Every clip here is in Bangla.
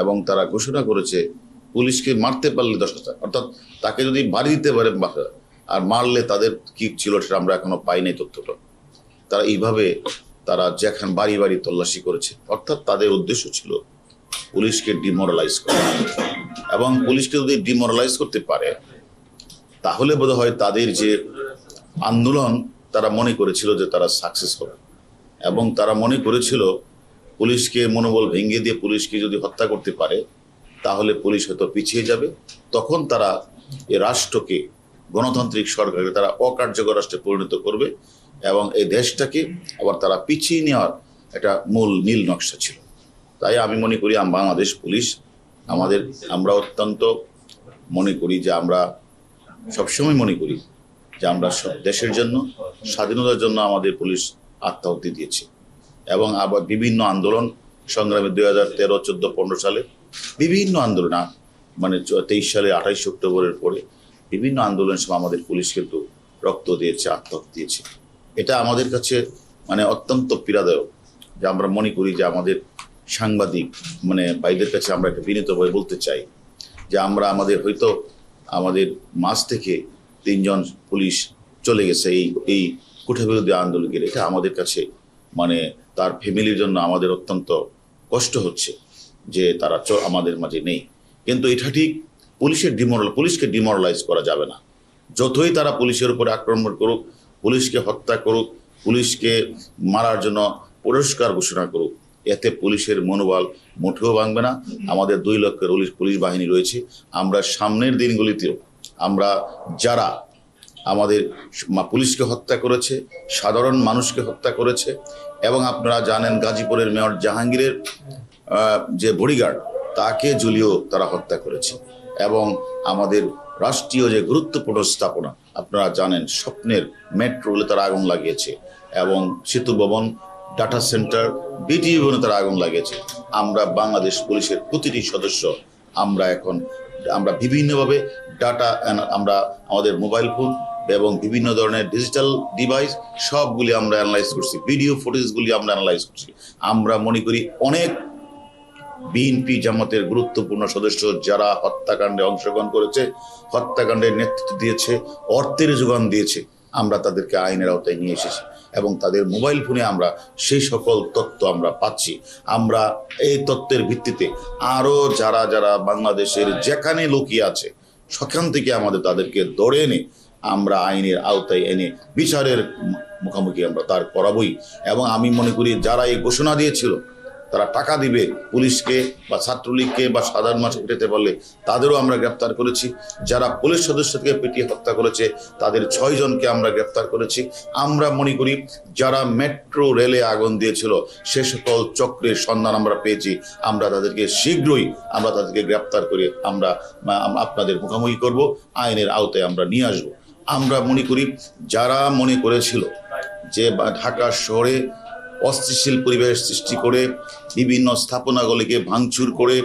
এবং তারা ঘোষণা করেছে পুলিশকে মারতে পারলে 10,000, অর্থাৎ তাকে যদি বাড়ি দিতে পারে আর মারলে তাদের কি ছিল সেটা আমরা এখনো পাই নাই তথ্যটা। তারা এইভাবে তারা যেখানে বাড়ি বাড়ি তল্লাশি করেছে, অর্থাৎ তাদের উদ্দেশ্য ছিল পুলিশকে ডিমোরালাইজ করা। এবং পুলিশকে যদি ডিমোরালাইজ করতে পারে তাহলে বোধ হয় তাদের যে আন্দোলন তারা মনে করেছিল যে তারা সাকসেস হবে, এবং তারা মনে করেছিল পুলিশকে মনোবল ভেঙে দিয়ে পুলিশকে যদি হত্যা করতে পারে তাহলে পুলিশ হয়তো পিছিয়ে যাবে, তখন তারা এই রাষ্ট্রকে, গণতান্ত্রিক সরকারকে তারা অকার্যকর রাষ্ট্রে পরিণত করবে এবং এই দেশটাকে আবার তারা পিছিয়ে নেওয়ার একটা মূল নীল নকশা ছিল। তাই আমি মনে করি বাংলাদেশ পুলিশ আমরা অত্যন্ত মনে করি যে আমরা সবসময় মনে করি যে আমরা দেশের জন্য, স্বাধীনতার জন্য আমাদের পুলিশ আত্মাহুতি দিয়েছে। এবং আবার বিভিন্ন আন্দোলন সংগ্রামে 2013, 14, 15 সালে বিভিন্ন আন্দোলন, মানে 23 সালে 28 অক্টোবরের পরে বিভিন্ন আন্দোলনের সময় আমাদের পুলিশ কিন্তু রক্ত দিয়েছে, আত্মাহুতি দিয়েছে। এটা আমাদের কাছে মানে অত্যন্ত পীড়াদায়ক, যে আমরা মনে করি যে আমাদের সাংবাদিক ভাইদের কাছে আমরা একটা বিনীতভাবে বলতে চাই যে হয়তো আমাদের মাঝ থেকে 3 জন পুলিশ চলে গেছে এই কোঠাবিরোধী আন্দোলনের, এটা আমাদের কাছে তার ফ্যামিলির জন্য আমাদের অত্যন্ত কষ্ট হচ্ছে যে তারা আমাদের মাঝে নেই। কিন্তু এটা ঠিক পুলিশকে ডিমোরালাইজ করা যাবে না। যতই তারা পুলিশের উপরে আক্রমণ করুক, পুলিশকে হত্যা করুক, পুলিশকে মারার জন্য পুরস্কার ঘোষণা করুক, এতে পুলিশের মনোবল মোটেও ভাঙবে না। আমাদের 2 লক্ষের পুলিশ বাহিনী রয়েছে। আমরা সামনের দিনগুলিতেও যারা আমাদের পুলিশকে হত্যা করেছে, সাধারণ মানুষকে হত্যা করেছে, এবং আপনারা জানেন গাজীপুরের মেয়র জাহাঙ্গীরের যে বডিগার্ড তাকে ঝুলিয়েও তারা হত্যা করেছে। এবং আমাদের রাষ্ট্রীয় যে গুরুত্বপূর্ণ স্থাপনা আপনারা জানেন, স্বপ্নের মেট্রোলে তারা আগুন লাগিয়েছে, এবং সেতু ভবন, ডাটা সেন্টার, বিটি ভবনে তারা আগুন লাগিয়েছে। আমরা বাংলাদেশ পুলিশের প্রতিটি সদস্য আমরা বিভিন্নভাবে ডাটা, আমরা আমাদের মোবাইল ফোন এবং বিভিন্ন ধরনের ডিজিটাল ডিভাইস সবগুলি আমরা অ্যানালাইজ করছি, ভিডিও ফুটেজগুলি আমরা অ্যানালাইজ করছি। আমরা মনে করি অনেক বিএনপি জামাতের গুরুত্বপূর্ণ সদস্য যারা হত্যাকাণ্ডে অংশগ্রহণ করেছে, হত্যাকাণ্ডের নেতৃত্ব দিয়েছে, অর্থের যোগান দিয়েছে, আমরা তাদেরকে আইনের আওতায় নিয়ে এসেছি এবং তাদের মোবাইল ফোনে আমরা সেই সকল তথ্য আমরা পাচ্ছি। আমরা এই তথ্যের ভিত্তিতে আরও যারা বাংলাদেশের যেখানে লুকিয়ে আছে সেখান থেকে তাদেরকে ধরে এনে আমরা আইনের আওতায় এনে বিচারের মুখোমুখি আমরা তার করাবই। এবং আমি মনে করি যারা এই ঘোষণা দিয়েছিল তারা টাকা দিবে পুলিশকে বা ছাত্রলীগকে বা সাধারণ মানুষ পেটাতে পারলে, তাদেরও আমরা গ্রেপ্তার করেছি। যারা পুলিশ সদস্যকে পিটিয়ে হত্যা করেছে তাদের 6 জনকে আমরা গ্রেপ্তার করেছি। আমরা মনে করি যারা মেট্রো রেলে আগুন দিয়েছিল সে সকল চক্রের সন্ধান আমরা পেয়েছি। আমরা তাদেরকে শীঘ্রই তাদেরকে গ্রেপ্তার করে আমরা আপনাদের মুখোমুখি করব, আইনের আওতায় আমরা নিয়ে আসব। আমরা মনে করি যারা মনে করেছিল যে ঢাকা শহরে অস্থিতিশীল পরিবেশ সৃষ্টি করে বিভিন্ন স্থাপনাগুলিকে ভাঙচুর করে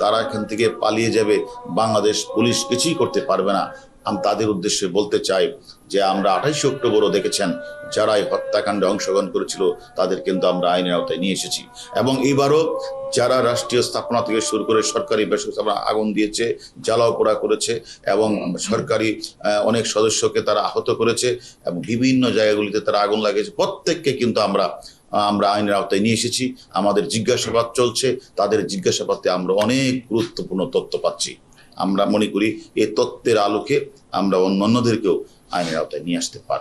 তারা এখান থেকে পালিয়ে যাবে, বাংলাদেশ পুলিশ কিছুই করতে পারবে না, আমি তাদের উদ্দেশ্যে বলতে চাই যে আমরা 28 অক্টোবরও দেখেছেন যারা এই হত্যাকাণ্ডে অংশগ্রহণ করেছিল তাদের কিন্তু আমরা আইনের আওতায় নিয়ে এসেছি। এবং এবারও যারা রাষ্ট্রীয় স্থাপনা থেকে শুরু করে সরকারি বেসরকারি আগুন দিয়েছে, জ্বালাও পোড়া করেছে এবং সরকারি অনেক সদস্যকে তারা আহত করেছে এবং বিভিন্ন জায়গাগুলিতে তারা আগুন লাগিয়েছে, প্রত্যেককে কিন্তু আমরা আইনের আওতায় নিয়ে এসেছি। আমাদের জিজ্ঞাসাবাদ চলছে, তাদের জিজ্ঞাসাবাদে আমরা অনেক গুরুত্বপূর্ণ তথ্য পাচ্ছি। আমরা মনে করি এই তথ্যের আলোকে আমরা অন্যদেরকেও আইনের আওতায় নিয়ে আসতে পারব।